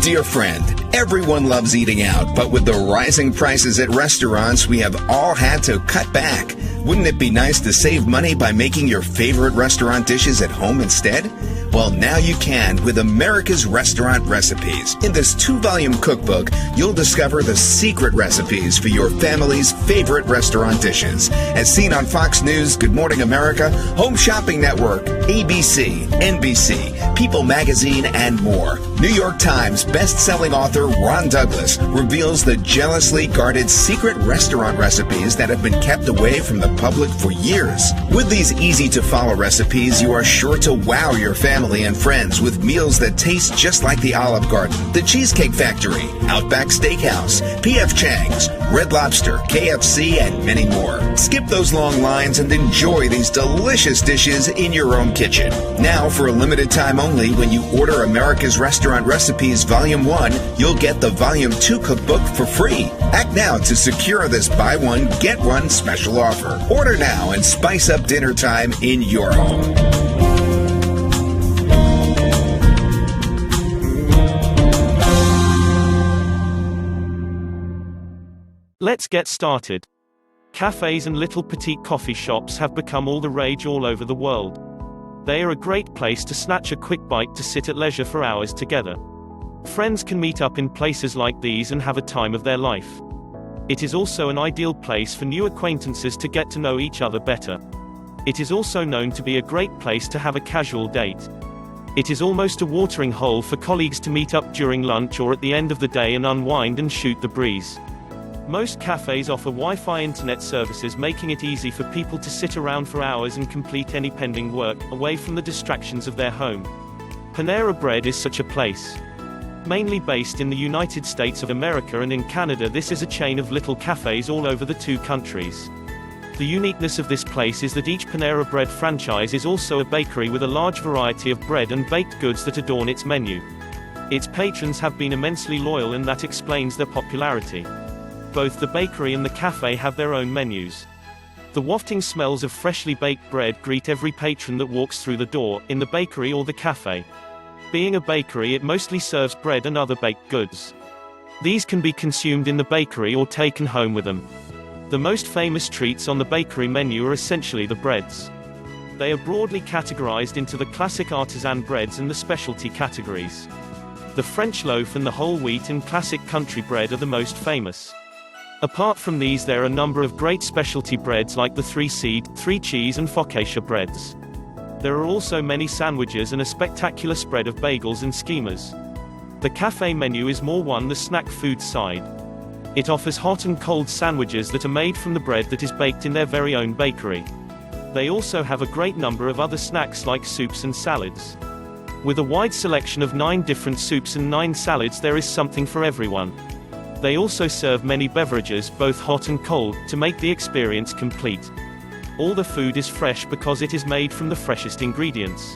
Dear friend, everyone loves eating out, but with the rising prices at restaurants, we have all had to cut back. Wouldn't it be nice to save money by making your favorite restaurant dishes at home instead? Well, now you can with America's Restaurant Recipes. In this 2-volume cookbook, you'll discover the secret recipes for your family's favorite restaurant dishes. As seen on Fox News, Good Morning America, Home Shopping Network, ABC, NBC, People Magazine, and more. New York Times best-selling author Ron Douglas reveals the jealously guarded secret restaurant recipes that have been kept away from the public for years. With these easy-to-follow recipes, you are sure to wow your family and friends with meals that taste just like the Olive Garden, the Cheesecake Factory, Outback Steakhouse, P.F. Chang's, Red Lobster, KFC, and many more. Skip those long lines and enjoy these delicious dishes in your own kitchen. Now, for a limited time only, when you order America's Restaurant Recipes Volume 1, you'll get the Volume 2 cookbook for free. Act now to secure this buy one, get one special offer. Order now and spice up dinner time in your home. Let's get started. Cafes and little petite coffee shops have become all the rage all over the world. They are a great place to snatch a quick bite to sit at leisure for hours together. Friends can meet up in places like these and have a time of their life. It is also an ideal place for new acquaintances to get to know each other better. It is also known to be a great place to have a casual date. It is almost a watering hole for colleagues to meet up during lunch or at the end of the day and unwind and shoot the breeze. Most cafes offer Wi-Fi internet services, making it easy for people to sit around for hours and complete any pending work, away from the distractions of their home. Panera Bread is such a place. Mainly based in the United States of America and in Canada, this is a chain of little cafes all over the two countries. The uniqueness of this place is that each Panera Bread franchise is also a bakery with a large variety of bread and baked goods that adorn its menu. Its patrons have been immensely loyal, and that explains their popularity. Both the bakery and the cafe have their own menus. The wafting smells of freshly baked bread greet every patron that walks through the door, in the bakery or the cafe. Being a bakery, it mostly serves bread and other baked goods. These can be consumed in the bakery or taken home with them. The most famous treats on the bakery menu are essentially the breads. They are broadly categorized into the classic artisan breads and the specialty categories. The French loaf and the whole wheat and classic country bread are the most famous. Apart from these, there are a number of great specialty breads like the 3-seed, 3-cheese and focaccia breads. There are also many sandwiches and a spectacular spread of bagels and schemas. The cafe menu is more on the snack food side. It offers hot and cold sandwiches that are made from the bread that is baked in their very own bakery. They also have a great number of other snacks like soups and salads. With a wide selection of 9 different soups and 9 salads, there is something for everyone. They also serve many beverages, both hot and cold, to make the experience complete. All the food is fresh because it is made from the freshest ingredients.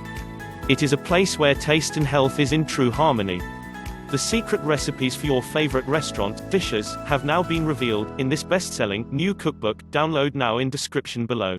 It is a place where taste and health is in true harmony. The secret recipes for your favorite restaurant dishes have now been revealed in this best-selling new cookbook. Download now in description below.